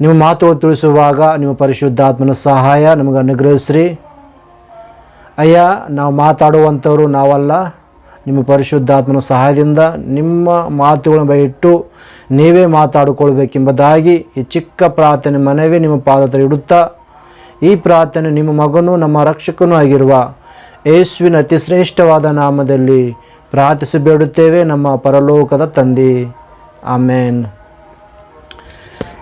ನಿಮ್ಮ ಮಾತುಗಳು ತಿಳಿಸುವಾಗ ನಿಮ್ಮ ಪರಿಶುದ್ಧಾತ್ಮನ ಸಹಾಯ ನಮಗೆ ಅನುಗ್ರಹಿಸ್ರಿ. ಅಯ್ಯ, ನಾವು ಮಾತಾಡುವಂಥವ್ರು ನಾವಲ್ಲ, ನಿಮ್ಮ ಪರಿಶುದ್ಧಾತ್ಮನ ಸಹಾಯದಿಂದ ನಿಮ್ಮ ಮಾತುಗಳನ್ನು ಬೈಟ್ಟು ನೀವೇ ಮಾತಾಡಿಕೊಳ್ಬೇಕೆಂಬುದಾಗಿ ಈ ಚಿಕ್ಕ ಪ್ರಾರ್ಥನೆ ಮನವಿ ನಿಮ್ಮ ಪಾದತ್ರ ಇಡುತ್ತಾ, ಈ ಪ್ರಾರ್ಥನೆ ನಿಮ್ಮ ಮಗನೂ ನಮ್ಮ ರಕ್ಷಕನೂ ಆಗಿರುವ ಯೇಸುವಿನ ಅತಿ ಶ್ರೇಷ್ಠವಾದ ನಾಮದಲ್ಲಿ ಪ್ರಾರ್ಥಿಸಿ ಬೇಡುತ್ತೇವೆ, ನಮ್ಮ ಪರಲೋಕದ ತಂದೆ. ಆಮೇನ್.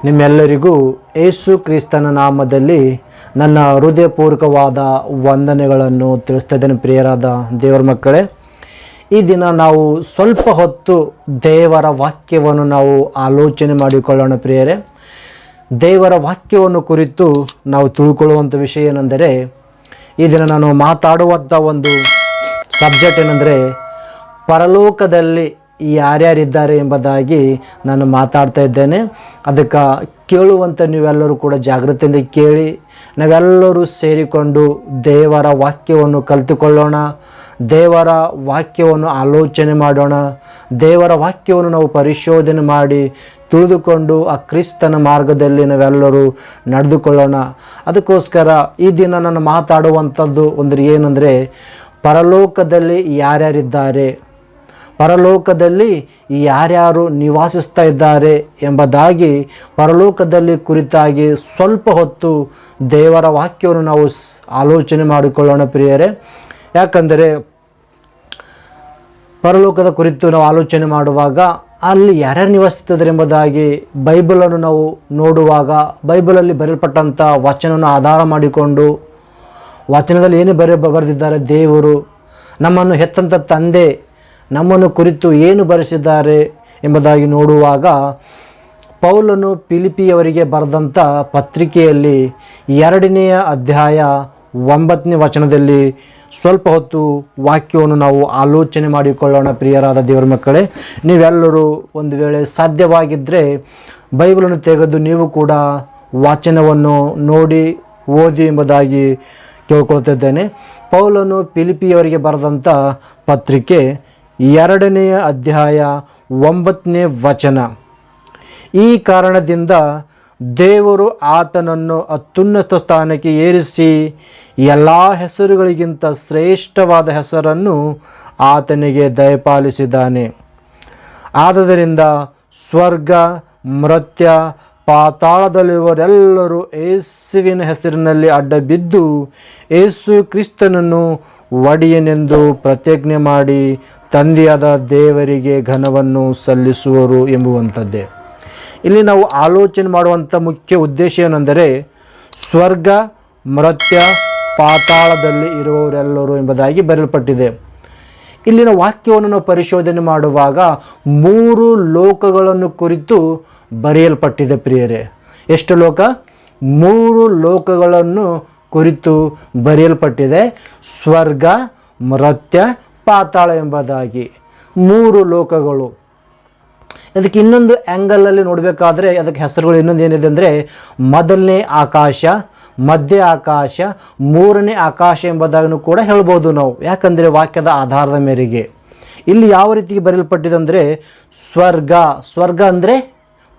ನಿಮ್ಮೆಲ್ಲರಿಗೂ ಯೇಸು ಕ್ರಿಸ್ತನ ನಾಮದಲ್ಲಿ ನನ್ನ ಹೃದಯಪೂರ್ವಕವಾದ ವಂದನೆಗಳನ್ನು ತಿಳಿಸ್ತಾ ಇದ್ದೇನೆ. ಪ್ರಿಯರಾದ ದೇವರ ಮಕ್ಕಳೇ, ಈ ದಿನ ನಾವು ಸ್ವಲ್ಪ ಹೊತ್ತು ದೇವರ ವಾಕ್ಯವನ್ನು ನಾವು ಆಲೋಚನೆ ಮಾಡಿಕೊಳ್ಳೋಣ. ಪ್ರಿಯರೇ, ದೇವರ ವಾಕ್ಯವನ್ನು ಕುರಿತು ನಾವು ತಿಳ್ಕೊಳ್ಳುವಂಥ ವಿಷಯ ಏನೆಂದರೆ, ಈ ದಿನ ನಾನು ಮಾತಾಡುವಂಥ ಒಂದು ಸಬ್ಜೆಕ್ಟ್ ಏನೆಂದರೆ, ಪರಲೋಕದಲ್ಲಿ ಯಾರ್ಯಾರಿದ್ದಾರೆ ಎಂಬುದಾಗಿ ನಾನು ಮಾತಾಡ್ತಾ ಇದ್ದೇನೆ. ಅದಕ್ಕೆ ಕೇಳುವಂಥ ನೀವೆಲ್ಲರೂ ಕೂಡ ಜಾಗೃತಿಯಿಂದ ಕೇಳಿ, ನಾವೆಲ್ಲರೂ ಸೇರಿಕೊಂಡು ದೇವರ ವಾಕ್ಯವನ್ನು ಕಲಿತುಕೊಳ್ಳೋಣ, ದೇವರ ವಾಕ್ಯವನ್ನು ಆಲೋಚನೆ ಮಾಡೋಣ, ದೇವರ ವಾಕ್ಯವನ್ನು ನಾವು ಪರಿಶೋಧನೆ ಮಾಡಿ ತಿಳಿದುಕೊಂಡು ಆ ಕ್ರಿಸ್ತನ ಮಾರ್ಗದಲ್ಲಿ ನಾವೆಲ್ಲರೂ ನಡೆದುಕೊಳ್ಳೋಣ. ಅದಕ್ಕೋಸ್ಕರ ಈ ದಿನ ನಾನು ಮಾತಾಡುವಂಥದ್ದು ಏನಂದರೆ, ಪರಲೋಕದಲ್ಲಿ ಯಾರ್ಯಾರಿದ್ದಾರೆ, ಪರಲೋಕದಲ್ಲಿ ಯಾರ್ಯಾರು ನಿವಾಸಿಸ್ತಾ ಇದ್ದಾರೆ ಎಂಬುದಾಗಿ ಪರಲೋಕದಲ್ಲಿ ಕುರಿತಾಗಿ ಸ್ವಲ್ಪ ಹೊತ್ತು ದೇವರ ವಾಕ್ಯವನ್ನು ನಾವು ಆಲೋಚನೆ ಮಾಡಿಕೊಳ್ಳೋಣ. ಪ್ರಿಯರೇ, ಯಾಕಂದರೆ ಪರಲೋಕದ ಕುರಿತು ನಾವು ಆಲೋಚನೆ ಮಾಡುವಾಗ ಅಲ್ಲಿ ಯಾರ್ಯಾರು ನಿವಾಸಿಸ್ತಿದ್ದಾರೆ ಎಂಬುದಾಗಿ ಬೈಬಲನ್ನು ನಾವು ನೋಡುವಾಗ, ಬೈಬಲಲ್ಲಿ ಬರೆಯಲ್ಪಟ್ಟಂಥ ವಚನವನ್ನು ಆಧಾರ ಮಾಡಿಕೊಂಡು ವಚನದಲ್ಲಿ ಏನು ಬರೆದಿದ್ದಾರೆ, ದೇವರು ನಮ್ಮನ್ನು ಹೆತ್ತಂಥ ತಂದೆ ನಮ್ಮನ್ನು ಕುರಿತು ಏನು ಬರೆಸಿದ್ದಾರೆ ಎಂಬುದಾಗಿ ನೋಡುವಾಗ, ಪೌಲನು ಫಿಲಿಪಿಯವರಿಗೆ ಬರೆದಂಥ ಪತ್ರಿಕೆಯಲ್ಲಿ 2ನೇ ಅಧ್ಯಾಯ 9ನೇ ವಚನದಲ್ಲಿ ಸ್ವಲ್ಪ ಹೊತ್ತು ವಾಕ್ಯವನ್ನು ನಾವು ಆಲೋಚನೆ ಮಾಡಿಕೊಳ್ಳೋಣ. ಪ್ರಿಯರಾದ ದೇವರ ಮಕ್ಕಳೇ, ನೀವೆಲ್ಲರೂ ಒಂದು ವೇಳೆ ಸಾಧ್ಯವಾಗಿದ್ದರೆ ಬೈಬಲನ್ನು ತೆಗೆದು ನೀವು ಕೂಡ ವಾಚನವನ್ನು ನೋಡಿ ಓದಿ ಎಂಬುದಾಗಿ ಕೇಳ್ಕೊಳ್ತಿದ್ದೇನೆ. ಪೌಲನು ಫಿಲಿಪಿಯವರಿಗೆ ಬರೆದಂಥ ಪತ್ರಿಕೆ 2ನೇ ಅಧ್ಯಾಯ 9ನೇ ವಚನ. ಈ ಕಾರಣದಿಂದ ದೇವರು ಆತನನ್ನು ಅತ್ಯುನ್ನತ ಸ್ಥಾನಕ್ಕೆ ಏರಿಸಿ ಎಲ್ಲ ಹೆಸರುಗಳಿಗಿಂತ ಶ್ರೇಷ್ಠವಾದ ಹೆಸರನ್ನು ಆತನಿಗೆ ದಯಪಾಲಿಸಿದ್ದಾನೆ. ಆದುದರಿಂದ ಸ್ವರ್ಗ, ಮರ್ತ್ಯ, ಪಾತಾಳದಲ್ಲಿರುವವರೆಲ್ಲರೂ ಯೇಸುವಿನ ಹೆಸರಿನಲ್ಲಿ ಅಡ್ಡಬಿದ್ದು ಯೇಸು ಕ್ರಿಸ್ತನನ್ನು ಒಡೆಯನೆಂದು ಪ್ರತಿಜ್ಞೆ ಮಾಡಿ ತಂದೆಯಾದ ದೇವರಿಗೆ ಘನವನ್ನು ಸಲ್ಲಿಸುವರು ಎಂಬುವಂಥದ್ದೇ. ಇಲ್ಲಿ ನಾವು ಆಲೋಚನೆ ಮಾಡುವಂಥ ಮುಖ್ಯ ಉದ್ದೇಶ ಏನೆಂದರೆ, ಸ್ವರ್ಗ, ಮರ್ತ್ಯ, ಪಾತಾಳದಲ್ಲಿ ಇರುವವರೆಲ್ಲರೂ ಎಂಬುದಾಗಿ ಬರೆಯಲ್ಪಟ್ಟಿದೆ. ಇಲ್ಲಿನ ವಾಕ್ಯವನ್ನು ನಾವು ಪರಿಶೋಧನೆ ಮಾಡುವಾಗ 3 ಲೋಕಗಳನ್ನು ಕುರಿತು ಬರೆಯಲ್ಪಟ್ಟಿದೆ. ಪ್ರಿಯರೇ, ಎಷ್ಟು ಲೋಕ? 3 ಲೋಕಗಳನ್ನು ಕುರಿತು ಬರೆಯಲ್ಪಟ್ಟಿದೆ. ಸ್ವರ್ಗ, ಮರ್ತ್ಯ, ಪಾತಾಳ ಎಂಬುದಾಗಿ 3 ಲೋಕಗಳು. ಅದಕ್ಕೆ ಇನ್ನೊಂದು ಆ್ಯಂಗಲಲ್ಲಿ ನೋಡಬೇಕಾದ್ರೆ ಅದಕ್ಕೆ ಹೆಸರುಗಳು ಇನ್ನೊಂದು ಏನಿದೆ ಅಂದರೆ, ಮೊದಲನೇ ಆಕಾಶ, ಮಧ್ಯ ಆಕಾಶ, 3ನೇ ಆಕಾಶ ಎಂಬುದಾಗೂ ಕೂಡ ಹೇಳ್ಬೋದು ನಾವು. ಯಾಕಂದರೆ ವಾಕ್ಯದ ಆಧಾರದ ಮೇರೆಗೆ ಇಲ್ಲಿ ಯಾವ ರೀತಿ ಬರೆಯಲ್ಪಟ್ಟಿದೆ ಅಂದರೆ, ಸ್ವರ್ಗ ಅಂದರೆ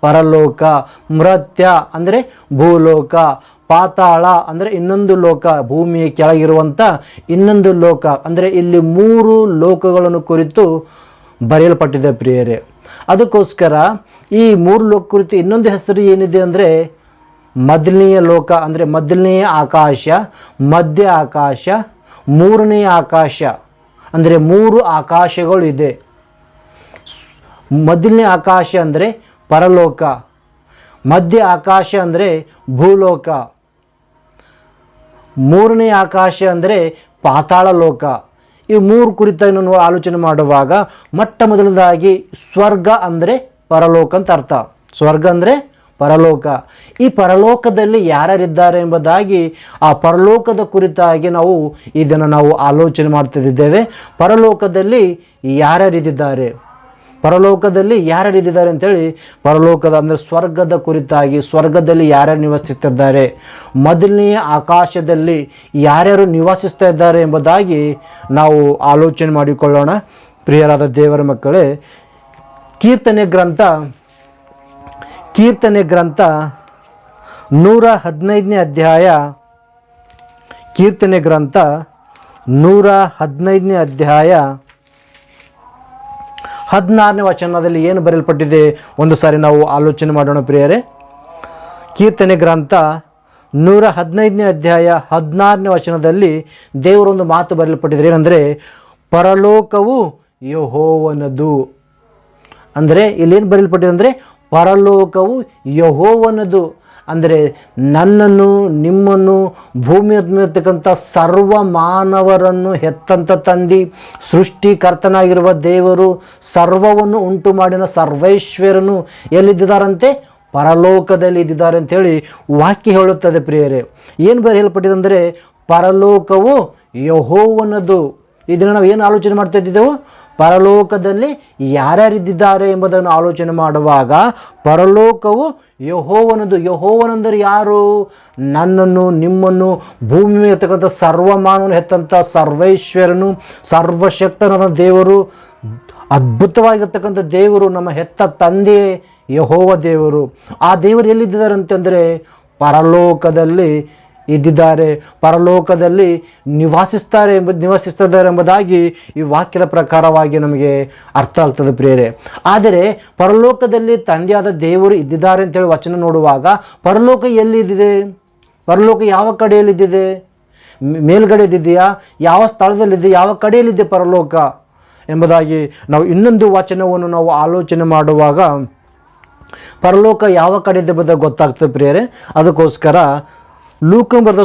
ಪರಲೋಕ, ಮರ್ತ್ಯ ಅಂದರೆ ಭೂಲೋಕ, ಪಾತಾಳ ಅಂದರೆ ಇನ್ನೊಂದು ಲೋಕ, ಭೂಮಿಯ ಕೆಳಗಿರುವಂಥ ಇನ್ನೊಂದು ಲೋಕ. ಅಂದರೆ ಇಲ್ಲಿ 3 ಲೋಕಗಳನ್ನು ಕುರಿತು ಬರೆಯಲ್ಪಟ್ಟಿದೆ. ಪ್ರಿಯರೇ, ಅದಕ್ಕೋಸ್ಕರ ಈ 3 ಲೋಕ ಕುರಿತು ಇನ್ನೊಂದು ಹೆಸರು ಏನಿದೆ ಅಂದರೆ, ಮೊದಲನೆಯ ಲೋಕ ಅಂದರೆ ಮೊದಲನೆಯ ಆಕಾಶ, ಮಧ್ಯ ಆಕಾಶ, 3ನೇ ಆಕಾಶ. ಅಂದರೆ 3 ಆಕಾಶಗಳು ಇದೆ. ಮೊದಲನೇ ಆಕಾಶ ಅಂದರೆ ಪರಲೋಕ, ಮಧ್ಯ ಆಕಾಶ ಅಂದರೆ ಭೂಲೋಕ, 3ನೇ ಆಕಾಶ ಅಂದರೆ ಪಾತಾಳ ಲೋಕ. ಈ 3 ಕುರಿತಾಗಿ ನಾವು ಆಲೋಚನೆ ಮಾಡುವಾಗ ಮೊಟ್ಟ ಮೊದಲನೇದಾಗಿ ಸ್ವರ್ಗ ಅಂದರೆ ಪರಲೋಕ ಅಂತ ಅರ್ಥ. ಸ್ವರ್ಗ ಅಂದರೆ ಪರಲೋಕ. ಈ ಪರಲೋಕದಲ್ಲಿ ಯಾರ್ಯಾರಿದ್ದಾರೆ ಎಂಬುದಾಗಿ ಆ ಪರಲೋಕದ ಕುರಿತಾಗಿ ನಾವು ಇದನ್ನು ನಾವು ಆಲೋಚನೆ ಮಾಡ್ತಿದ್ದೇವೆ. ಪರಲೋಕದಲ್ಲಿ ಯಾರ್ಯಾರಿದ್ದಾರೆ, ಪರಲೋಕದಲ್ಲಿ ಯಾರ್ಯಾರಿದ್ದಾರೆ ಅಂತೇಳಿ, ಪರಲೋಕದ ಅಂದರೆ ಸ್ವರ್ಗದ ಕುರಿತಾಗಿ, ಸ್ವರ್ಗದಲ್ಲಿ ಯಾರ್ಯಾರು ನಿವಾಸಿಸ್ತಿದ್ದಾರೆ, ಮೊದಲನೆಯ ಆಕಾಶದಲ್ಲಿ ಯಾರ್ಯಾರು ನಿವಾಸಿಸ್ತಾ ಇದ್ದಾರೆ ಎಂಬುದಾಗಿ ನಾವು ಆಲೋಚನೆ ಮಾಡಿಕೊಳ್ಳೋಣ. ಪ್ರಿಯರಾದ ದೇವರ ಮಕ್ಕಳೇ, ಕೀರ್ತನೆ ಗ್ರಂಥ 115ನೇ ಅಧ್ಯಾಯ ಕೀರ್ತನೆ ಗ್ರಂಥ 115ನೇ ಅಧ್ಯಾಯ 16ನೇ ವಚನದಲ್ಲಿ ಏನು ಬರೆಯಲ್ಪಟ್ಟಿದೆ ಒಂದು ಸಾರಿ ನಾವು ಆಲೋಚನೆ ಮಾಡೋಣ ಪ್ರಿಯರೇ. ಕೀರ್ತನೆ ಗ್ರಂಥ 115ನೇ ಅಧ್ಯಾಯ 16ನೇ ವಚನದಲ್ಲಿ ದೇವರೊಂದು ಮಾತು ಬರೆಯಲ್ಪಟ್ಟಿದೆ. ಏನಂದರೆ, ಪರಲೋಕವು ಯೆಹೋವನದು. ಅಂದರೆ ಇಲ್ಲೇನು ಬರೆಯಲ್ಪಟ್ಟಿದೆ ಅಂದರೆ, ಪರಲೋಕವು ಯೆಹೋವನದು. ಅಂದರೆ ನನ್ನನ್ನು, ನಿಮ್ಮನ್ನು, ಭೂಮಿ ಮೇಲಿರ್ತಕ್ಕಂಥ ಸರ್ವ ಮಾನವರನ್ನು ಹೆತ್ತಂಥ ತಂದೆ, ಸೃಷ್ಟಿಕರ್ತನಾಗಿರುವ ದೇವರು, ಸರ್ವವನ್ನು ಉಂಟು ಮಾಡಿನ ಸರ್ವೈಶ್ವರನು ಎಲ್ಲಿದ್ದಾರಂತೆ? ಪರಲೋಕದಲ್ಲಿ ಇದ್ದಿದ್ದಾರೆ ಅಂಥೇಳಿ ವಾಕ್ಯ ಹೇಳುತ್ತದೆ ಪ್ರಿಯರೇ. ಏನು ಬರೆಯಲ್ಪಟ್ಟಿದೆ ಅಂದರೆ, ಪರಲೋಕವು ಯೆಹೋವನದು. ಇದನ್ನು ನಾವು ಏನು ಆಲೋಚನೆ ಮಾಡ್ತಾ ಇದ್ದಿದ್ದೆವು? ಪರಲೋಕದಲ್ಲಿ ಯಾರ್ಯಾರಿದ್ದಾರೆ ಎಂಬುದನ್ನು ಆಲೋಚನೆ ಮಾಡುವಾಗ ಪರಲೋಕವು ಯೆಹೋವನದು. ಯೆಹೋವನೆಂದರೆ ಯಾರು? ನನ್ನನ್ನು, ನಿಮ್ಮನ್ನು, ಭೂಮಿ ಮೇಲೆ ಇರ್ತಕ್ಕಂಥ ಸರ್ವಮಾನವನ್ನು ಹೆತ್ತಂಥ ಸರ್ವೈಶ್ವರನು, ಸರ್ವಶಕ್ತನಾದ ದೇವರು, ಅದ್ಭುತವಾಗಿರ್ತಕ್ಕಂಥ ದೇವರು, ನಮ್ಮ ಹೆತ್ತ ತಂದೆ ಯೆಹೋವ ದೇವರು. ಆ ದೇವರು ಎಲ್ಲಿದ್ದಾರೆ ಅಂತಂದರೆ ಪರಲೋಕದಲ್ಲಿ ಇದ್ದಿದ್ದಾರೆ, ಪರಲೋಕದಲ್ಲಿ ನಿವಾಸಿಸ್ತಾರೆ ಎಂಬುದಾಗಿ ಈ ವಾಕ್ಯದ ಪ್ರಕಾರವಾಗಿ ನಮಗೆ ಅರ್ಥ ಆಗ್ತದೆ ಪ್ರಿಯರೇ. ಆದರೆ ಪರಲೋಕದಲ್ಲಿ ತಂದೆಯಾದ ದೇವರು ಇದ್ದಿದ್ದಾರೆ ಅಂತೇಳಿ ವಚನ ನೋಡುವಾಗ ಪರಲೋಕ ಎಲ್ಲಿದ್ದಿದೆ? ಪರಲೋಕ ಯಾವ ಕಡೆಯಲ್ಲಿದ್ದಿದೆ? ಮೇಲ್ಗಡೆ ಇದ್ದಿದೆಯಾ? ಯಾವ ಸ್ಥಳದಲ್ಲಿದೆ? ಯಾವ ಕಡೆಯಲ್ಲಿದೆ ಪರಲೋಕ ಎಂಬುದಾಗಿ ನಾವು ಇನ್ನೊಂದು ವಚನವನ್ನು ನಾವು ಆಲೋಚನೆ ಮಾಡುವಾಗ ಪರಲೋಕ ಯಾವ ಕಡೆ ಇದೆ ಎಂಬುದು ಗೊತ್ತಾಗ್ತದೆ ಪ್ರಿಯರೇ. ಅದಕ್ಕೋಸ್ಕರ ಲೂಕನ ಬರೆದ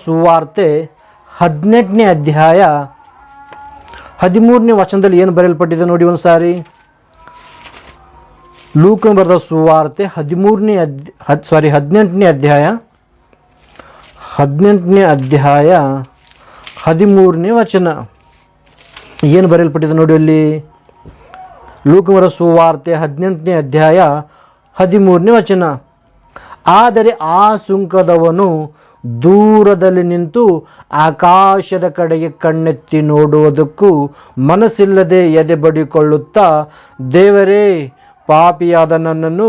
ಸುವಾರ್ತೆ 18ನೇ ಅಧ್ಯಾಯ 13ನೇ ವಚನದಲ್ಲಿ ಏನು ಬರೆಯಲ್ಪಟ್ಟಿದೆ ನೋಡಿ ಒಂದು ಸಾರಿ. ಲೂಕನ ಬರೆದ ಸುವಾರ್ತೆ 18ನೇ ಅಧ್ಯಾಯ 13ನೇ ವಚನ ಏನು ಬರೆಯಲ್ಪಟ್ಟಿದೆ ನೋಡಿ ಅಲ್ಲಿ. ಲೂಕನ ಬರೆದ ಸುವಾರ್ತೆ 18ನೇ ಅಧ್ಯಾಯ 13ನೇ ವಚನ. ಆದರೆ ಆ ಸುಂಕದವನು ದೂರದಲ್ಲಿ ನಿಂತು ಆಕಾಶದ ಕಡೆಗೆ ಕಣ್ಣೆತ್ತಿ ನೋಡುವುದಕ್ಕೂ ಮನಸ್ಸಿಲ್ಲದೆ ಎದೆ ಬಡಿಕೊಳ್ಳುತ್ತಾ, ದೇವರೇ, ಪಾಪಿಯಾದ ನನ್ನನ್ನು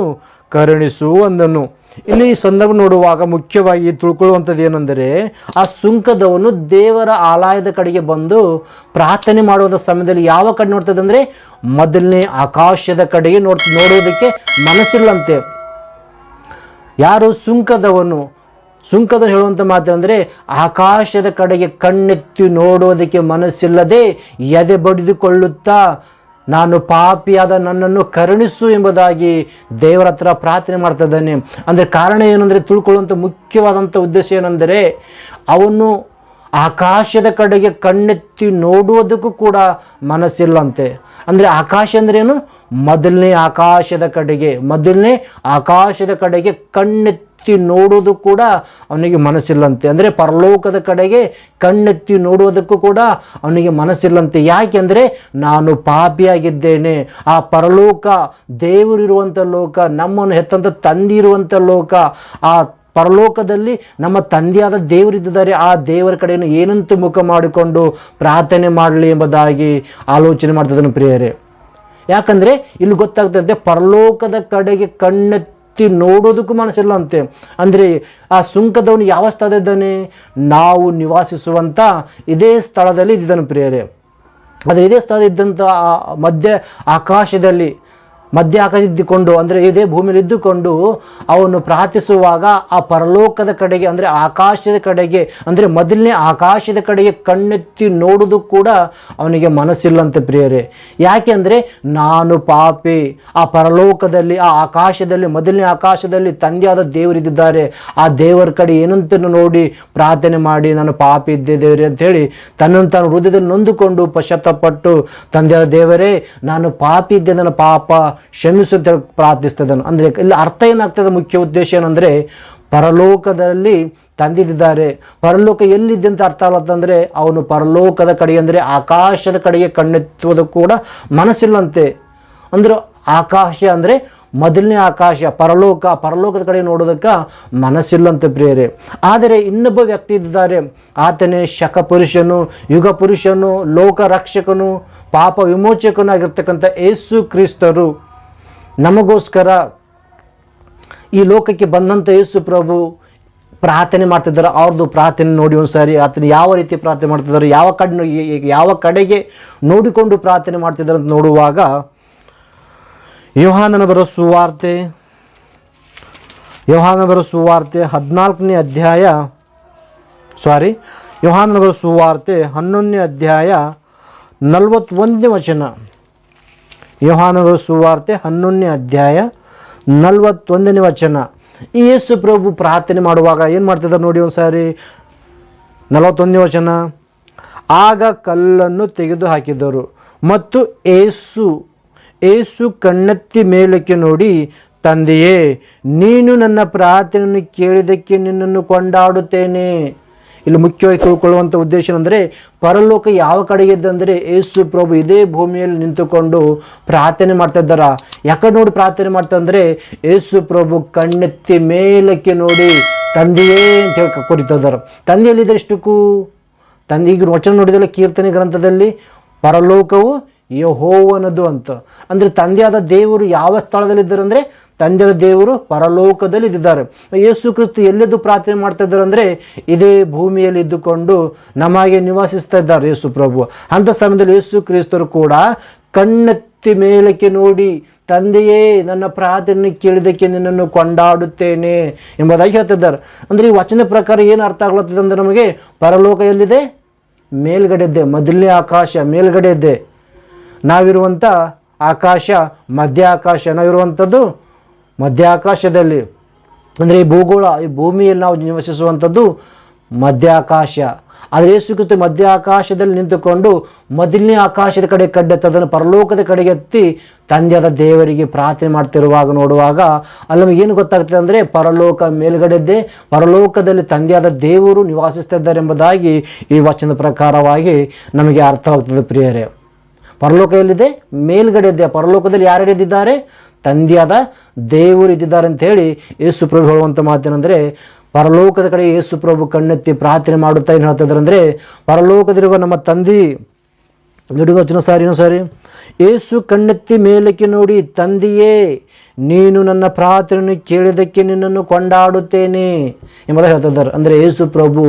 ಕರುಣಿಸು ಅಂದನು. ಇಲ್ಲಿ ಈ ಸಂದರ್ಭ ನೋಡುವಾಗ ಮುಖ್ಯವಾಗಿ ತಿಳ್ಕೊಳ್ಳುವಂಥದ್ದು ಏನೆಂದರೆ, ಆ ಸುಂಕದವನು ದೇವರ ಆಲಯದ ಕಡೆಗೆ ಬಂದು ಪ್ರಾರ್ಥನೆ ಮಾಡುವ ಸಮಯದಲ್ಲಿ ಯಾವ ಕಡೆ ನೋಡ್ತದೆ ಅಂದರೆ ಮೊದಲನೇ ಆಕಾಶದ ಕಡೆಗೆ ನೋಡುವುದಕ್ಕೆ ಮನಸ್ಸಿಲ್ಲಂತೆ. ಯಾರು? ಸುಂಕದವನು ಹೇಳುವಂಥ ಮಾತಂದರೆ ಆಕಾಶದ ಕಡೆಗೆ ಕಣ್ಣೆತ್ತಿ ನೋಡುವುದಕ್ಕೆ ಮನಸ್ಸಿಲ್ಲದೆ ಎದೆ ಬಡಿದುಕೊಳ್ಳುತ್ತಾ, ನಾನು ಪಾಪಿಯಾದ ನನ್ನನ್ನು ಕರುಣಿಸು ಎಂಬುದಾಗಿ ದೇವರ ಹತ್ರ ಪ್ರಾರ್ಥನೆ ಮಾಡ್ತಾ ಇದ್ದಾನೆ. ಅಂದರೆ ಕಾರಣ ಏನಂದರೆ, ತಿಳ್ಕೊಳ್ಳುವಂಥ ಮುಖ್ಯವಾದಂಥ ಉದ್ದೇಶ ಏನೆಂದರೆ, ಅವನು ಆಕಾಶದ ಕಡೆಗೆ ಕಣ್ಣೆತ್ತಿ ನೋಡುವುದಕ್ಕೂ ಕೂಡ ಮನಸ್ಸಿಲ್ಲಂತೆ. ಅಂದರೆ ಆಕಾಶ ಅಂದ್ರೇನು? ಮೊದಲನೇ ಆಕಾಶದ ಕಡೆಗೆ ಕಣ್ಣೆತ್ತಿ ನೋಡೋದು ಕೂಡ ಅವನಿಗೆ ಮನಸ್ಸಿಲ್ಲಂತೆ. ಅಂದರೆ ಪರಲೋಕದ ಕಡೆಗೆ ಕಣ್ಣೆತ್ತಿ ನೋಡುವುದಕ್ಕೂ ಕೂಡ ಅವನಿಗೆ ಮನಸ್ಸಿಲ್ಲಂತೆ. ಯಾಕೆಂದರೆ ನಾನು ಪಾಪಿಯಾಗಿದ್ದೇನೆ. ಆ ಪರಲೋಕ ದೇವರಿರುವಂಥ ಲೋಕ, ನಮ್ಮನ್ನು ಹೆತ್ತಂಥ ತಂದೆ ಇರುವಂಥ ಲೋಕ, ಆ ಪರಲೋಕದಲ್ಲಿ ನಮ್ಮ ತಂದೆಯಾದ ದೇವರಿದ್ದಾರೆ. ಆ ದೇವರ ಕಡೆಯನ್ನು ಏನಂತ ಮುಖ ಮಾಡಿಕೊಂಡು ಪ್ರಾರ್ಥನೆ ಮಾಡಲಿ ಎಂಬುದಾಗಿ ಆಲೋಚನೆ ಮಾಡ್ತಿದ್ದಾನೆ ಪ್ರಿಯರೇ. ಯಾಕಂದರೆ ಇಲ್ಲಿ ಗೊತ್ತಾಗ್ತದೆ, ಪರಲೋಕದ ಕಡೆಗೆ ಕಣ್ಣೆತ್ತಿ ನೋಡೋದಕ್ಕೂ ಮನಸ್ಸಿಲ್ಲ ಅಂತೆ. ಅಂದರೆ ಆ ಸುಂಕದವನು ಯಾವ ಸ್ಥಳದಿದ್ದಾನೆ? ನಾವು ನಿವಾಸಿಸುವಂಥ ಇದೇ ಸ್ಥಳದಲ್ಲಿ ಇದ್ದಾನೆ ಪ್ರಿಯರೇ. ಆದರೆ ಇದೇ ಸ್ಥಳ ಇದ್ದಂಥ ಮಧ್ಯ ಆಕಾಶದಲ್ಲಿ ಇದ್ದುಕೊಂಡು, ಅಂದರೆ ಇದೇ ಭೂಮಿಯಲ್ಲಿ ಇದ್ದುಕೊಂಡು ಅವನು ಪ್ರಾರ್ಥಿಸುವಾಗ ಆ ಪರಲೋಕದ ಕಡೆಗೆ, ಅಂದರೆ ಆಕಾಶದ ಕಡೆಗೆ, ಅಂದರೆ ಮೊದಲನೇ ಆಕಾಶದ ಕಡೆಗೆ ಕಣ್ಣೆತ್ತಿ ನೋಡೋದು ಕೂಡ ಅವನಿಗೆ ಮನಸ್ಸಿಲ್ಲಂತೆ ಪ್ರಿಯರೇ. ಯಾಕೆ ಅಂದರೆ ನಾನು ಪಾಪಿ. ಆ ಪರಲೋಕದಲ್ಲಿ, ಆ ಆಕಾಶದಲ್ಲಿ, ಮೊದಲನೇ ಆಕಾಶದಲ್ಲಿ ತಂದೆಯಾದ ದೇವರಿದ್ದಾರೆ. ಆ ದೇವರ ಕಡೆ ಏನಂತ ನೋಡಿ ಪ್ರಾರ್ಥನೆ ಮಾಡಿ, ನಾನು ಪಾಪಿ ಇದ್ದೆ ದೇವರೇ ಅಂಥೇಳಿ ತನ್ನನ್ನು ತಾನು ಹೃದಯದಲ್ಲಿ ನೊಂದುಕೊಂಡು ಪಶ್ಚಾತ್ತಾಪಪಟ್ಟು, ತಂದೆಯಾದ ದೇವರೇ, ನಾನು ಪಾಪಿ ಇದ್ದೆ, ನನ್ನ ಪಾಪ ಕ್ಷಮಿಸುತ್ತ ಪ್ರಾರ್ಥಿಸ್ತದನು. ಅಂದರೆ ಇಲ್ಲಿ ಅರ್ಥ ಏನಾಗ್ತದೆ? ಮುಖ್ಯ ಉದ್ದೇಶ ಏನಂದರೆ, ಪರಲೋಕದಲ್ಲಿ ತಂದಿದ್ದಾರೆ. ಪರಲೋಕ ಎಲ್ಲಿದೆ ಅಂತ ಅರ್ಥ ಆಗತ್ತಂದರೆ, ಅವನು ಪರಲೋಕದ ಕಡೆಗೆ, ಅಂದರೆ ಆಕಾಶದ ಕಡೆಗೆ ಕಣ್ಣೆತ್ತುವುದು ಕೂಡ ಮನಸ್ಸಿಲ್ಲಂತೆ. ಅಂದ್ರೆ ಆಕಾಶ ಅಂದರೆ ಮೊದಲನೇ ಆಕಾಶ, ಪರಲೋಕದ ಕಡೆ ನೋಡೋದಕ್ಕೆ ಮನಸ್ಸಿಲ್ಲಂತೆ ಪ್ರಿಯರೇ. ಆದರೆ ಇನ್ನೊಬ್ಬ ವ್ಯಕ್ತಿ ಇದ್ದಾರೆ, ಆತನೇ ಶಕ ಪುರುಷನು, ಯುಗ ಪುರುಷನು, ಲೋಕ ರಕ್ಷಕನು, ಪಾಪ ವಿಮೋಚಕನು ಆಗಿರ್ತಕ್ಕಂಥ ಯೇಸು ಕ್ರಿಸ್ತರು ನಮಗೋಸ್ಕರ ಈ ಲೋಕಕ್ಕೆ ಬಂದಂಥ ಯೇಸು ಪ್ರಭು ಪ್ರಾರ್ಥನೆ ಮಾಡ್ತಿದ್ದಾರೆ. ಅವ್ರದ್ದು ಪ್ರಾರ್ಥನೆ ನೋಡಿ ಒಂದ್ಸಾರಿ ಆತನ ಯಾವ ರೀತಿ ಪ್ರಾರ್ಥನೆ ಮಾಡ್ತಿದ್ದಾರೆ, ಯಾವ ಕಡೆಗೆ ನೋಡಿಕೊಂಡು ಪ್ರಾರ್ಥನೆ ಮಾಡ್ತಿದ್ದಾರೆ ಅಂತ ನೋಡುವಾಗ ಯೋಹಾನನ ಬರೋ ಸುವಾರ್ತೆ 14ನೇ ಅಧ್ಯಾಯ ಯೋಹಾನನ ಬರೋ ಸುವಾರ್ತೆ 11ನೇ ಅಧ್ಯಾಯ 41ನೇ ವಚನ. ಯೋಹಾನನ ಬರೋ ಸುವಾರ್ತೆ 11ನೇ ಅಧ್ಯಾಯ 41ನೇ ವಚನ. ಈ ಯೇಸು ಪ್ರಭು ಪ್ರಾರ್ಥನೆ ಮಾಡುವಾಗ ಏನು ಮಾಡ್ತಿದ್ದಾರೆ ನೋಡಿ ಒಂದ್ಸಾರಿ. 41ನೇ ವಚನ. ಆಗ ಕಲ್ಲನ್ನು ತೆಗೆದು ಹಾಕಿದರು ಮತ್ತು ಏಸು ಕಣ್ಣೆತ್ತಿ ಮೇಲಕ್ಕೆ ನೋಡಿ, ತಂದೆಯೇ, ನೀನು ನನ್ನ ಪ್ರಾರ್ಥನೆಯನ್ನು ಕೇಳಿದ್ದಕ್ಕೆ ನಿನ್ನನ್ನು ಕೊಂಡಾಡುತ್ತೇನೆ. ಇಲ್ಲಿ ಮುಖ್ಯವಾಗಿ ತಿಳ್ಕೊಳ್ಳುವಂಥ ಉದ್ದೇಶ ಅಂದರೆ ಪರಲೋಕ ಯಾವ ಕಡೆಗೆ ಇದ್ದಂದರೆ ಯೇಸು ಪ್ರಭು ಇದೇ ಭೂಮಿಯಲ್ಲಿ ನಿಂತುಕೊಂಡು ಪ್ರಾರ್ಥನೆ ಮಾಡ್ತಾ ಇದ್ದಾರ. ಯಾಕಡೆ ನೋಡಿ ಪ್ರಾರ್ಥನೆ ಮಾಡ್ತಾ ಅಂದರೆ ಯೇಸು ಪ್ರಭು ಕಣ್ಣೆತ್ತಿ ಮೇಲಕ್ಕೆ ನೋಡಿ ತಂದೆಯೇ ಅಂತ ಹೇಳಿ ಕೊರಿತಾ ಇದ್ದಾರೆ. ತಂದೆಯಲ್ಲಿದ್ದರೆ ಇಷ್ಟಕ್ಕೂ ಈಗ ವಚನ ನೋಡಿದಲ್ಲ ಕೀರ್ತನೆ ಗ್ರಂಥದಲ್ಲಿ, ಪರಲೋಕವು ಯೆಹೋವನದು ಅಂತ. ಅಂದರೆ ತಂದೆಯಾದ ದೇವರು ಯಾವ ಸ್ಥಳದಲ್ಲಿದ್ದಾರೆ ಅಂದರೆ ತಂದೆಯಾದ ದೇವರು ಪರಲೋಕದಲ್ಲಿ ಇದ್ದಾರೆ. ಯೇಸು ಕ್ರಿಸ್ತು ಎಲ್ಲೆದ್ದು ಪ್ರಾರ್ಥನೆ ಮಾಡ್ತಾ ಇದ್ದಾರೆ ಅಂದರೆ ಇದೇ ಭೂಮಿಯಲ್ಲಿ ಇದ್ದುಕೊಂಡು ನಮಗೆ ನಿವಾಸಿಸ್ತಾ ಇದ್ದಾರೆ ಯೇಸು ಪ್ರಭು. ಅಂಥ ಸಮಯದಲ್ಲಿ ಯೇಸು ಕ್ರಿಸ್ತರು ಕೂಡ ಕಣ್ಣೆತ್ತಿ ಮೇಲಕ್ಕೆ ನೋಡಿ, ತಂದೆಯೇ, ನನ್ನ ಪ್ರಾರ್ಥನೆ ಕೇಳಿದಕ್ಕೆ ನಿನ್ನನ್ನು ಕೊಂಡಾಡುತ್ತೇನೆ ಎಂಬುದಾಗಿ ಹೇಳ್ತಿದ್ದಾರೆ. ಅಂದರೆ ಈ ವಚನ ಪ್ರಕಾರ ಏನು ಅರ್ಥ ಆಗ್ಲತ್ತದೆ ಅಂದರೆ ನಮಗೆ ಪರಲೋಕ ಎಲ್ಲಿದೆ? ಮೇಲ್ಗಡೆ ಇದ್ದೆ. ಮೊದಲನೇ ಆಕಾಶ ಮೇಲ್ಗಡೆ ಇದ್ದೆ. ನಾವಿರುವಂಥ ಆಕಾಶ ಮಧ್ಯ ಆಕಾಶ. ನಾವಿರುವಂಥದ್ದು ಮಧ್ಯ ಆಕಾಶದಲ್ಲಿ, ಅಂದರೆ ಈ ಭೂಗೋಳ, ಈ ಭೂಮಿಯಲ್ಲಿ ನಾವು ನಿವಸಿಸುವಂಥದ್ದು ಮಧ್ಯ ಆಕಾಶ. ಆದರೆ ಯೇಸು ಕ್ರಿಸ್ತ ಮಧ್ಯ ಆಕಾಶದಲ್ಲಿ ನಿಂತುಕೊಂಡು ಮೊದಲನೇ ಆಕಾಶದ ಕಡೆ ಕಡ್ಡೆತ್ತದನ್ನು ಪರಲೋಕದ ಕಡೆಗೆ ಎತ್ತಿ ತಂದೆಯಾದ ದೇವರಿಗೆ ಪ್ರಾರ್ಥನೆ ಮಾಡ್ತಿರುವಾಗ ನೋಡುವಾಗ ಅಲ್ಲಿ ನಮಗೆ ಏನು ಗೊತ್ತಾಗ್ತದೆ ಅಂದರೆ ಪರಲೋಕ ಮೇಲ್ಗಡೆದ್ದೇ, ಪರಲೋಕದಲ್ಲಿ ತಂದೆಯಾದ ದೇವರು ನಿವಾಸಿಸ್ತಾ ಇದ್ದಾರೆ ಎಂಬುದಾಗಿ ಈ ವಚನದ ಪ್ರಕಾರವಾಗಿ ನಮಗೆ ಅರ್ಥವಾಗ್ತದೆ ಪ್ರಿಯರೇ. ಪರಲೋಕ ಎಲ್ಲಿದೆ? ಮೇಲ್ಗಡೆ ಇದ್ದೆ. ಪರಲೋಕದಲ್ಲಿ ಯಾರ್ಯಾರು ಇದ್ದಿದ್ದಾರೆ? ತಂದೆಯಾದ ದೇವರು ಇದ್ದಿದ್ದಾರೆ ಅಂತ ಹೇಳಿ ಯೇಸು ಪ್ರಭು ಹೇಳುವಂಥ ಮಾತೇನೆಂದರೆ, ಪರಲೋಕದ ಕಡೆ ಯೇಸು ಪ್ರಭು ಕಣ್ಣೆತ್ತಿ ಪ್ರಾರ್ಥನೆ ಮಾಡುತ್ತಾ ಏನು ಹೇಳ್ತಾ ಇದ್ದಾರೆ ಅಂದರೆ, ಪರಲೋಕದಲ್ಲಿರುವ ನಮ್ಮ ತಂದೆ ನೋಡಿ ವಚನ ಇನ್ನೊಂದು ಸಾರಿ. ಯೇಸು ಕಣ್ಣೆತ್ತಿ ಮೇಲಕ್ಕೆ ನೋಡಿ, ತಂದೆಯೇ, ನೀನು ನನ್ನ ಪ್ರಾರ್ಥನೆಯನ್ನು ಕೇಳಿದ್ದಕ್ಕೆ ನಿನ್ನನ್ನು ಕೊಂಡಾಡುತ್ತೇನೆ ಎಂಬುದಾಗಿ ಹೇಳ್ತಾ ಇದ್ದಾರೆ. ಅಂದರೆ ಯೇಸು ಪ್ರಭು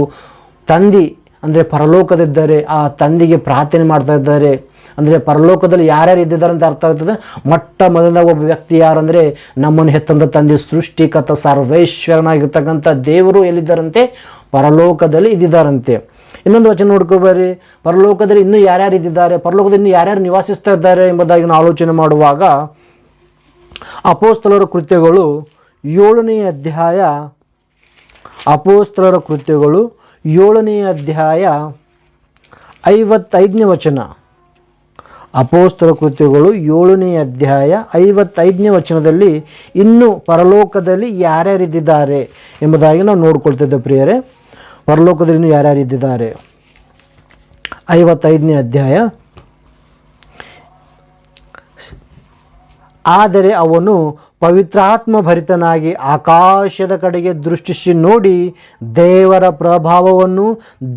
ತಂದೆ ಅಂದರೆ ಪರಲೋಕದಿದ್ದಾರೆ, ಆ ತಂದೆಗೆ ಪ್ರಾರ್ಥನೆ ಮಾಡ್ತಾ ಇದ್ದಾರೆ. ಅಂದರೆ ಪರಲೋಕದಲ್ಲಿ ಯಾರ್ಯಾರು ಇದ್ದಿದ್ದಾರೆ ಅಂತ ಅರ್ಥ ಆಗ್ತದೆ. ಮೊಟ್ಟ ಮೊದಲ ಒಬ್ಬ ವ್ಯಕ್ತಿ ಯಾರಂದರೆ ನಮ್ಮನ್ನು ಹೆತ್ತಂಥ ತಂದೆ, ಸೃಷ್ಟಿಕರ್ತ ಸರ್ವೇಶ್ವರನಾಗಿರ್ತಕ್ಕಂಥ ದೇವರು ಎಲ್ಲಿದ್ದಾರಂತೆ? ಪರಲೋಕದಲ್ಲಿ ಇದ್ದಿದ್ದಾರಂತೆ. ಇನ್ನೊಂದು ವಚನ ನೋಡ್ಕೋಬರ್ರಿ. ಪರಲೋಕದಲ್ಲಿ ಇನ್ನೂ ಯಾರ್ಯಾರು ಇದ್ದಿದ್ದಾರೆ, ಪರಲೋಕದಲ್ಲಿ ಇನ್ನೂ ಯಾರ್ಯಾರು ನಿವಾಸಿಸ್ತಾ ಇದ್ದಾರೆ ಎಂಬುದಾಗಿ ನಾವು ಆಲೋಚನೆ ಮಾಡುವಾಗ ಅಪೊಸ್ತಲರ ಕೃತ್ಯಗಳು 7ನೇ ಅಧ್ಯಾಯ 55ನೇ ವಚನ. ಅಪೊಸ್ತಲ ಕೃತ್ಯಗಳು 7ನೇ ಅಧ್ಯಾಯ 55ನೇ ವಚನದಲ್ಲಿ ಇನ್ನೂ ಪರಲೋಕದಲ್ಲಿ ಯಾರ್ಯಾರಿದ್ದಾರೆ ಎಂಬುದಾಗಿ ನಾವು ನೋಡ್ಕೊಳ್ತಿದ್ದೆ ಪ್ರಿಯರೇ. ಪರಲೋಕದಲ್ಲಿ ಇನ್ನೂ ಯಾರ್ಯಾರಿದ್ದಾರೆ? 55ನೇ ಅಧ್ಯಾಯ. ಆದರೆ ಅವನು ಪವಿತ್ರಾತ್ಮ ಭರಿತನಾಗಿ ಆಕಾಶದ ಕಡೆಗೆ ದೃಷ್ಟಿಸಿ ನೋಡಿ, ದೇವರ ಪ್ರಭಾವವನ್ನು,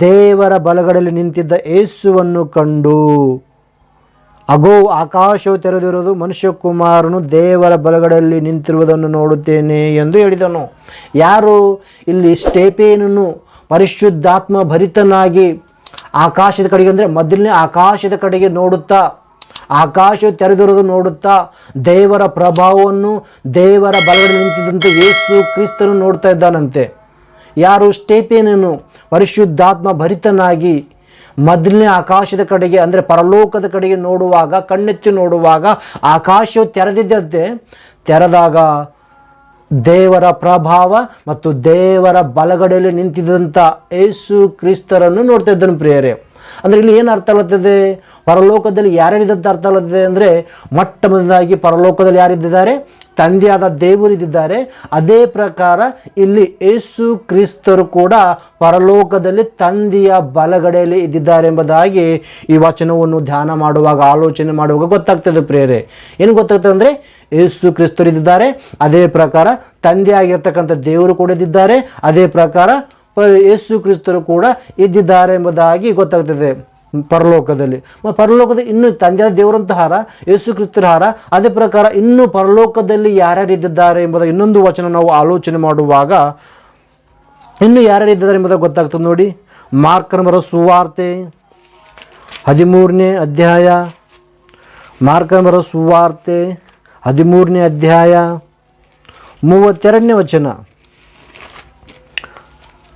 ದೇವರ ಬಲಗಡೆಯಲ್ಲಿ ನಿಂತಿದ್ದ ಯೇಸುವನ್ನು ಕಂಡು, ಅಗೋ, ಆಕಾಶವು ತೆರೆದಿರುವುದು, ಮನುಷ್ಯಕುಮಾರನು ದೇವರ ಬಲಗಡೆಯಲ್ಲಿ ನಿಂತಿರುವುದನ್ನು ನೋಡುತ್ತೇನೆ ಎಂದು ಹೇಳಿದನು. ಯಾರು ಇಲ್ಲಿ? ಸ್ಟೇಫೇನನು ಪರಿಶುದ್ಧಾತ್ಮ ಭರಿತನಾಗಿ ಆಕಾಶದ ಕಡೆಗೆ, ಅಂದರೆ ಮೊದಲನೇ ಆಕಾಶದ ಕಡೆಗೆ ನೋಡುತ್ತಾ, ಆಕಾಶವು ತೆರೆದಿರುವುದು ನೋಡುತ್ತಾ, ದೇವರ ಪ್ರಭಾವವನ್ನು, ದೇವರ ಬಲಗಡೆ ನಿಂತಿದ್ದಂತೆ ಯೇಸು ಕ್ರಿಸ್ತನು ನೋಡ್ತಾ ಇದ್ದಾನಂತೆ. ಯಾರು? ಸ್ಟೇಫೇನನು ಪರಿಶುದ್ಧಾತ್ಮ ಭರಿತನಾಗಿ ಮೊದಲನೇ ಆಕಾಶದ ಕಡೆಗೆ ಅಂದರೆ ಪರಲೋಕದ ಕಡೆಗೆ ನೋಡುವಾಗ, ಕಣ್ಣೆತ್ತಿ ನೋಡುವಾಗ ಆಕಾಶವು ತೆರೆದಿದ್ದಂತೆ. ತೆರೆದಾಗ ದೇವರ ಪ್ರಭಾವ ಮತ್ತು ದೇವರ ಬಲಗಡೆಯಲ್ಲಿ ನಿಂತಿದ್ದಂಥ ಯೇಸು ಕ್ರಿಸ್ತರನ್ನು ನೋಡ್ತಾ ಇದ್ದನು ಪ್ರಿಯರೇ. ಅಂದರೆ ಇಲ್ಲಿ ಏನು ಅರ್ಥ ಆಗ್ತದೆ? ಪರಲೋಕದಲ್ಲಿ ಯಾರ್ಯಾರಿದ್ದಂತ ಅರ್ಥ ಆಗ್ತದೆ ಅಂದರೆ, ಮೊಟ್ಟ ಮೊದಲಾಗಿ ಪರಲೋಕದಲ್ಲಿ ಯಾರಿದ್ದಾರೆ? ತಂದೆಯಾದ ದೇವರಿದ್ದಾರೆ. ಅದೇ ಪ್ರಕಾರ ಇಲ್ಲಿ ಯೇಸು ಕ್ರಿಸ್ತರು ಕೂಡ ಪರಲೋಕದಲ್ಲಿ ತಂದೆಯ ಬಲಗಡೆಯಲ್ಲಿ ಇದ್ದಿದ್ದಾರೆ ಎಂಬುದಾಗಿ ಈ ವಚನವನ್ನು ಧ್ಯಾನ ಮಾಡುವಾಗ, ಆಲೋಚನೆ ಮಾಡುವಾಗ ಗೊತ್ತಾಗ್ತದೆ ಪ್ರಿಯರೇ. ಏನು ಗೊತ್ತಾಗ್ತದೆ ಅಂದರೆ, ಯೇಸು ಕ್ರಿಸ್ತರು ಇದ್ದಿದ್ದಾರೆ, ಅದೇ ಪ್ರಕಾರ ತಂದೆಯಾಗಿರ್ತಕ್ಕಂಥ ದೇವರು ಕೂಡ ಇದ್ದಿದ್ದಾರೆ, ಅದೇ ಪ್ರಕಾರ ಯೇಸು ಕ್ರಿಸ್ತರು ಕೂಡ ಇದ್ದಿದ್ದಾರೆ ಎಂಬುದಾಗಿ ಗೊತ್ತಾಗ್ತದೆ. ಪರಲೋಕದಲ್ಲಿ. ಪರಲೋಕದ ಇನ್ನೂ ತಂದೆಯಾದ ದೇವರಂತ ಹಾರ, ಯೇಸು ಕ್ರಿಸ್ತರ ಹಾರ. ಅದೇ ಪ್ರಕಾರ ಇನ್ನೂ ಪರಲೋಕದಲ್ಲಿ ಯಾರ್ಯಾರು ಇದ್ದಿದ್ದಾರೆ ಎಂಬುದ ಇನ್ನೊಂದು ವಚನ ನಾವು ಆಲೋಚನೆ ಮಾಡುವಾಗ ಇನ್ನು ಯಾರ್ಯಾರು ಇದ್ದಾರೆ ಎಂಬುದಾಗಿ ಗೊತ್ತಾಗ್ತದೆ ನೋಡಿ. ಮಾರ್ಕನ ಬರೋ ಸುವಾರ್ತೆ 13ನೇ ಅಧ್ಯಾಯ, ಮಾರ್ಕನ ಬರೋ ಸುವಾರ್ತೆ 13ನೇ ಅಧ್ಯಾಯ 32ನೇ ವಚನ.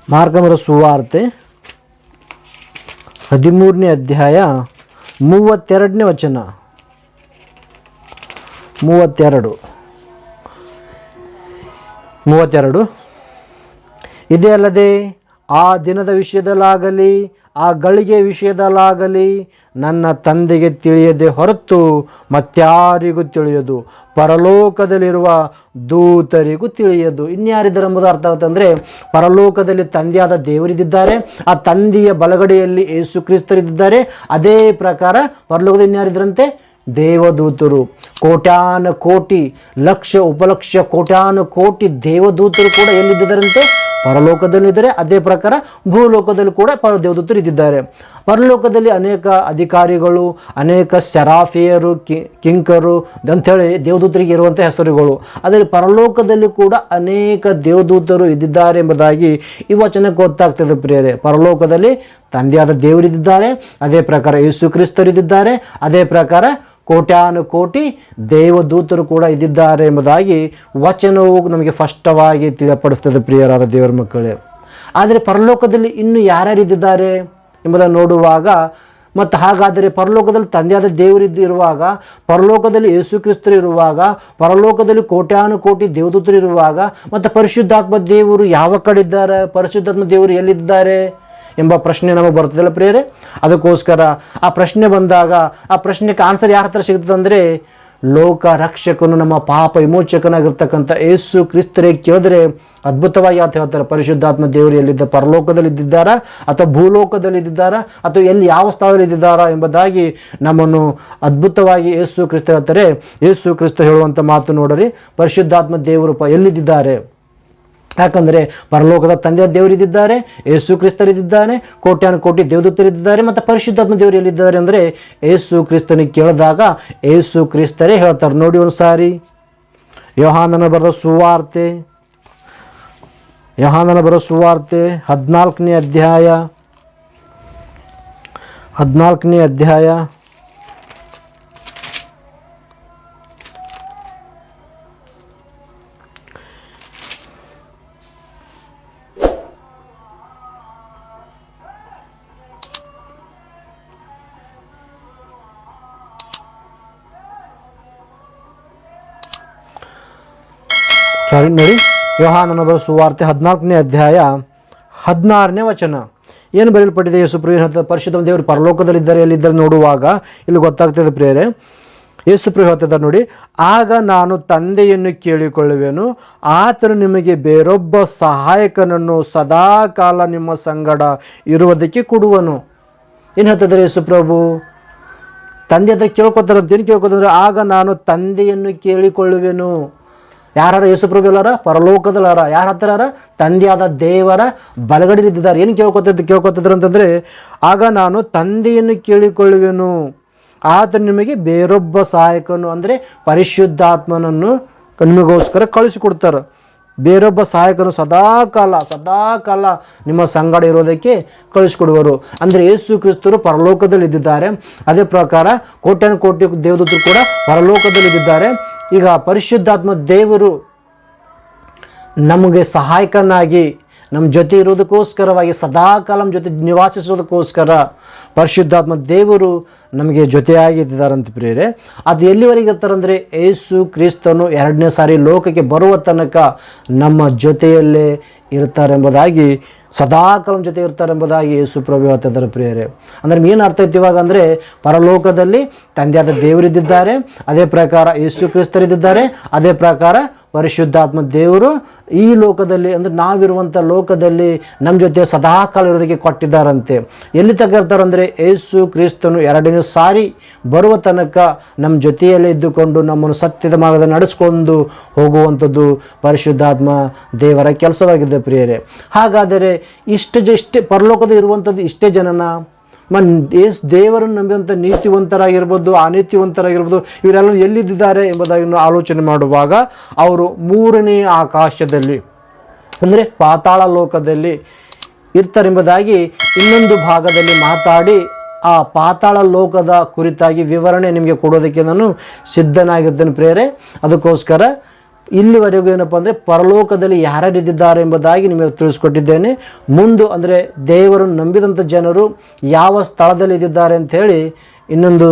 ಮಾರ್ಕನ ಬರೋ ಸುವಾರ್ತೆ 13ನೇ ಅಧ್ಯಾಯ 32ನೇ ವಚನ. 32 ಇದೇ ಅಲ್ಲದೆ ಆ ದಿನದ ವಿಷಯದಲ್ಲಾಗಲಿ ಆ ಗಳಿಗೆ ವಿಷಯದಲ್ಲಾಗಲಿ ನನ್ನ ತಂದೆಗೆ ತಿಳಿಯದೆ ಹೊರತು ಮತ್ಯಾರಿಗೂ ತಿಳಿಯದು, ಪರಲೋಕದಲ್ಲಿರುವ ದೂತರಿಗೂ ತಿಳಿಯದು. ಇನ್ಯಾರಿದ್ದಾರೆ ಎಂಬುದು ಅರ್ಥ ಆಗುತ್ತಂದರೆ, ಪರಲೋಕದಲ್ಲಿ ತಂದೆಯಾದ ದೇವರಿದ್ದಾರೆ, ಆ ತಂದೆಯ ಬಲಗಡೆಯಲ್ಲಿ ಯೇಸು ಕ್ರಿಸ್ತರಿದ್ದಾರೆ. ಅದೇ ಪ್ರಕಾರ ಪರಲೋಕದಲ್ಲಿ ಇನ್ಯಾರಿದ್ರಂತೆ? ದೇವದೂತರು. ಕೋಟ್ಯಾನು ಕೋಟಿ, ಲಕ್ಷ ಉಪಲಕ್ಷ ಕೋಟ್ಯಾನು ಕೋಟಿ ದೇವದೂತರು ಕೂಡ ಎಲ್ಲಿದ್ದಾರಂತೆ? ಪರಲೋಕದಲ್ಲಿದ್ದಾರೆ. ಅದೇ ಪ್ರಕಾರ ಭೂಲೋಕದಲ್ಲಿ ಕೂಡ ದೇವದೂತರು ಇದ್ದಿದ್ದಾರೆ. ಪರಲೋಕದಲ್ಲಿ ಅನೇಕ ಅಧಿಕಾರಿಗಳು, ಅನೇಕ ಸೆರಾಫಿಯರು, ಕಿಂಕರು ಅಂಥೇಳಿ ದೇವದೂತರಿಗೆ ಇರುವಂಥ ಹೆಸರುಗಳು. ಅದೇ ಪರಲೋಕದಲ್ಲಿ ಕೂಡ ಅನೇಕ ದೇವದೂತರು ಇದ್ದಿದ್ದಾರೆ ಎಂಬುದಾಗಿ ಈ ವಚನಕ್ಕೆ ಗೊತ್ತಾಗ್ತದೆ ಪ್ರಿಯರೇ. ಪರಲೋಕದಲ್ಲಿ ತಂದೆಯಾದ ದೇವರಿದ್ದಾರೆ, ಅದೇ ಪ್ರಕಾರ ಯೇಸು ಕ್ರಿಸ್ತರಿದ್ದಾರೆ, ಅದೇ ಪ್ರಕಾರ ಕೋಟ್ಯಾನು ಕೋಟಿ ದೇವದೂತರು ಕೂಡ ಇದ್ದಿದ್ದಾರೆ ಎಂಬುದಾಗಿ ವಚನವು ನಮಗೆ ಸ್ಪಷ್ಟವಾಗಿ ತಿಳಿಯಪಡಿಸ್ತದೆ ಪ್ರಿಯರಾದ ದೇವರ ಮಕ್ಕಳೇ. ಆದರೆ ಪರಲೋಕದಲ್ಲಿ ಇನ್ನು ಯಾರ್ಯಾರು ಇದ್ದಿದ್ದಾರೆ ಎಂಬುದನ್ನು ನೋಡುವಾಗ, ಮತ್ತು ಹಾಗಾದರೆ ಪರಲೋಕದಲ್ಲಿ ತಂದೆಯಾದ ದೇವರಿರುವಾಗ, ಪರಲೋಕದಲ್ಲಿ ಯೇಸು ಕ್ರಿಸ್ತರು ಇರುವಾಗ, ಪರಲೋಕದಲ್ಲಿ ಕೋಟ್ಯಾನು ಕೋಟಿ ದೇವದೂತರು ಇರುವಾಗ, ಮತ್ತು ಪರಿಶುದ್ಧಾತ್ಮ ದೇವರು ಯಾವ ಕಡೆ ಇದ್ದಾರೆ, ಪರಿಶುದ್ಧಾತ್ಮ ದೇವರು ಎಲ್ಲಿದ್ದಾರೆ ಎಂಬ ಪ್ರಶ್ನೆ ನಮಗೆ ಬರ್ತದಲ್ಲ ಪ್ರಿಯರೇ. ಅದಕ್ಕೋಸ್ಕರ ಆ ಪ್ರಶ್ನೆ ಬಂದಾಗ ಆ ಪ್ರಶ್ನೆಗೆ ಆನ್ಸರ್ ಯಾರ ಹತ್ರ ಸಿಗ್ತದೆ ಅಂದರೆ, ಲೋಕ ರಕ್ಷಕನು, ನಮ್ಮ ಪಾಪ ವಿಮೋಚಕನಾಗಿರ್ತಕ್ಕಂಥ ಯೇಸು ಕ್ರಿಸ್ತರೇ ಕೇಳಿದ್ರೆ ಅದ್ಭುತವಾಗಿ ಅಂತ ಹೇಳ್ತಾರೆ. ಪರಿಶುದ್ಧಾತ್ಮ ದೇವರು ಎಲ್ಲಿದ್ದ, ಪರಲೋಕದಲ್ಲಿ ಇದ್ದಿದ್ದಾರಾ ಅಥವಾ ಭೂಲೋಕದಲ್ಲಿ ಇದ್ದಿದ್ದಾರಾ ಅಥವಾ ಎಲ್ಲಿ ಯಾವ ಸ್ಥಳದಲ್ಲಿ ಇದ್ದಿದ್ದಾರಾ ಎಂಬುದಾಗಿ ನಮ್ಮನ್ನು ಅದ್ಭುತವಾಗಿ ಯೇಸು ಕ್ರಿಸ್ತ ಹೇಳ್ತಾರೆ. ಯೇಸು ಕ್ರಿಸ್ತ ಹೇಳುವಂಥ ಮಾತು ನೋಡ್ರಿ, ಪರಿಶುದ್ಧಾತ್ಮ ದೇವರು ಎಲ್ಲಿದ್ದಾರೆ? ಯಾಕಂದರೆ ಪರಲೋಕದ ತಂದೆಯ ದೇವರಿದ್ದಾರೆ, ಯೇಸು ಕ್ರಿಸ್ತರಿದ್ದಾನೆ, ಕೋಟ್ಯಾನು ಕೋಟಿ ದೇವದೂತರಿದ್ದಾರೆ, ಮತ್ತು ಪರಿಶುದ್ಧಾತ್ಮ ದೇವರು ಎಲ್ಲಿದ್ದಾರೆ ಅಂದರೆ ಯೇಸು ಕ್ರಿಸ್ತನಿಗೆ ಕೇಳಿದಾಗ ಯೇಸು ಕ್ರಿಸ್ತರೇ ಹೇಳ್ತಾರೆ. ನೋಡಿ ಒಂದು ಸಾರಿ ಯೋಹಾನನ ಬರೆದ ಸುವಾರ್ತೆ 14ನೇ ಅಧ್ಯಾಯ 14ನೇ ಅಧ್ಯಾಯ ನೋಡಿ, ಯೋಹಾನನ ಬರೆದ ಸುವಾರ್ತೆ 14ನೇ ಅಧ್ಯಾಯ 16ನೇ ವಚನ. ಏನು ಬರೆಯಲ್ಪಟ್ಟಿದೆ? ಯೇಸು ಪ್ರಿಯ ಪರಿಶುದ್ಧ ದೇವರು ಪರಲೋಕದಲ್ಲಿದ್ದಾರೆ, ಎಲ್ಲಿದ್ದಾರೆ ನೋಡುವಾಗ ಇಲ್ಲಿ ಗೊತ್ತಾಗ್ತದೆ ಪ್ರಿಯರೇ. ಯೇಸು ಪ್ರಿಯ ಹೇಳ್ತಿದ್ದಾರೆ ನೋಡಿ, ಆಗ ನಾನು ತಂದೆಯನ್ನು ಕೇಳಿಕೊಳ್ಳುವೆನು, ಆತನು ನಿಮಗೆ ಬೇರೊಬ್ಬ ಸಹಾಯಕನನ್ನು ಸದಾಕಾಲ ನಿಮ್ಮ ಸಂಗಡ ಇರುವುದಕ್ಕೆ ಕೊಡುವನು. ಏನು ಹೇಳ್ತಿದ್ದಾರೆ ಯೇಸು ಪ್ರಭು? ತಂದೆ ಹತ್ರ ಕೇಳ್ಕೊತಾರಂತ. ಏನು ಕೇಳ್ಕೊತಾರೆ? ಆಗ ನಾನು ತಂದೆಯನ್ನು ಕೇಳಿಕೊಳ್ಳುವೆನು. ಯಾರು? ಯೇಸುಪ್ರಭು ಎಲ್ಲಾರ ಪರಲೋಕದಲ್ಲಾರ. ಯಾರ ಹತ್ತಿರ? ತಂದೆಯಾದ ದೇವರ ಬಲಗಡೆಯಿದ್ದಾರೆ. ಏನು ಕೇಳ್ಕೊತಿದ್ರು ಅಂತಂದರೆ, ಆಗ ನಾನು ತಂದೆಯನ್ನು ಕೇಳಿಕೊಳ್ಳುವೆನು, ಆತ ನಿಮಗೆ ಬೇರೊಬ್ಬ ಸಹಾಯಕನು ಅಂದರೆ ಪರಿಶುದ್ಧಾತ್ಮನನ್ನು ನಿಮಗೋಸ್ಕರ ಕಳಿಸಿಕೊಡ್ತಾರೆ. ಬೇರೊಬ್ಬ ಸಹಾಯಕನು ಸದಾಕಾಲ ನಿಮ್ಮ ಸಂಗಡ ಇರೋದಕ್ಕೆ ಕಳಿಸ್ಕೊಡುವರು. ಅಂದರೆ ಯೇಸು ಕ್ರಿಸ್ತರು ಪರಲೋಕದಲ್ಲಿ ಇದ್ದಿದ್ದಾರೆ, ಅದೇ ಪ್ರಕಾರ ಕೋಟ್ಯಾನು ಕೋಟಿ ದೇವದೂತರು ಕೂಡ ಪರಲೋಕದಲ್ಲಿ ಇದ್ದಿದ್ದಾರೆ. ಈಗ ಪರಿಶುದ್ಧಾತ್ಮ ದೇವರು ನಮಗೆ ಸಹಾಯಕನಾಗಿ ನಮ್ಮ ಜೊತೆ ಇರೋದಕ್ಕೋಸ್ಕರವಾಗಿ, ಸದಾಕಾಲ ನಮ್ಮ ಜೊತೆ ನಿವಾಸಿಸೋದಕ್ಕೋಸ್ಕರ ಪರಿಶುದ್ಧಾತ್ಮ ದೇವರು ನಮಗೆ ಜೊತೆಯಾಗಿದ್ದಾರಂತ ಪ್ರಿಯರೇ. ಅದು ಎಲ್ಲಿವರೆಗೆ ಇರ್ತಾರಂದರೆ ಯೇಸು ಕ್ರಿಸ್ತನು 2ನೇ ಸಾರಿ ಲೋಕಕ್ಕೆ ಬರುವ ತನಕ ನಮ್ಮ ಜೊತೆಯಲ್ಲೇ ಇರ್ತಾರೆಂಬುದಾಗಿ, ಸದಾಕಾಲ ಜೊತೆ ಇರ್ತಾರೆಂಬುದಾಗಿ ಯೇಸು ಪ್ರಭು ಹೇಳ್ತಿದ್ದಾರೆ ಪ್ರಿಯರೇ. ಅಂದರೆ ಏನು ಅರ್ಥ ಐತಿ ಇವಾಗ ಅಂದರೆ, ಪರಲೋಕದಲ್ಲಿ ತಂದೆಯಾದ ದೇವರಿದ್ದಾರೆ, ಅದೇ ಪ್ರಕಾರ ಯೇಸು ಕ್ರಿಸ್ತರಿದ್ದಾರೆ, ಅದೇ ಪ್ರಕಾರ ಪರಿಶುದ್ಧಾತ್ಮ ದೇವರು ಈ ಲೋಕದಲ್ಲಿ ಅಂದರೆ ನಾವಿರುವಂಥ ಲೋಕದಲ್ಲಿ ನಮ್ಮ ಜೊತೆ ಸದಾಕಾಲ ಇರೋದಕ್ಕೆ ಕೊಟ್ಟಿದ್ದಾರಂತೆ. ಎಲ್ಲಿ ತನಕ ಇರ್ತಾರಂದರೆ ಯೇಸು ಕ್ರಿಸ್ತನು 2ನೇ ಸಾರಿ ಬರುವ ತನಕ ನಮ್ಮ ಜೊತೆಯಲ್ಲೇ ಇದ್ದುಕೊಂಡು ನಮ್ಮನ್ನು ಸತ್ಯದ ಮಾರ್ಗದಲ್ಲಿ ನಡೆಸ್ಕೊಂಡು ಹೋಗುವಂಥದ್ದು ಪರಿಶುದ್ಧಾತ್ಮ ದೇವರ ಕೆಲಸವಾಗಿದೆ ಪ್ರಿಯರೇ. ಹಾಗಾದರೆ ಇಷ್ಟೇ ಪರಲೋಕದ ಇರುವಂಥದ್ದು ಇಷ್ಟೇ ಜನನ? ದೇವರನ್ನು ನಂಬಿದಂಥ ನೀತಿವಂತರಾಗಿರ್ಬೋದು, ಅನೀತಿವಂತರಾಗಿರ್ಬೋದು, ಇವರೆಲ್ಲರೂ ಎಲ್ಲಿದ್ದಾರೆ ಎಂಬುದಾಗಿ ಆಲೋಚನೆ ಮಾಡುವಾಗ ಅವರು ಮೂರನೇ ಆಕಾಶದಲ್ಲಿ ಅಂದರೆ ಪಾತಾಳ ಲೋಕದಲ್ಲಿ ಇರ್ತಾರೆಂಬುದಾಗಿ ಇನ್ನೊಂದು ಭಾಗದಲ್ಲಿ ಮಾತಾಡಿ ಆ ಪಾತಾಳ ಲೋಕದ ಕುರಿತಾಗಿ ವಿವರಣೆ ನಿಮಗೆ ಕೊಡೋದಕ್ಕೆ ನಾನು ಸಿದ್ಧನಾಗಿದ್ದೇನೆ ಪ್ರೇರೆ. ಅದಕ್ಕೋಸ್ಕರ ಇಲ್ಲಿವರೆಗೂ ಏನಪ್ಪ ಅಂದರೆ ಪರಲೋಕದಲ್ಲಿ ಯಾರ್ಯಾರಿದ್ದಾರೆ ಎಂಬುದಾಗಿ ನಿಮಗೆ ತಿಳಿಸ್ಕೊಟ್ಟಿದ್ದೇನೆ. ಮುಂದೆ ಅಂದರೆ ದೇವರನ್ನು ನಂಬಿದಂಥ ಜನರು ಯಾವ ಸ್ಥಳದಲ್ಲಿ ಇದ್ದಾರೆ ಅಂಥೇಳಿ ಇನ್ನೊಂದು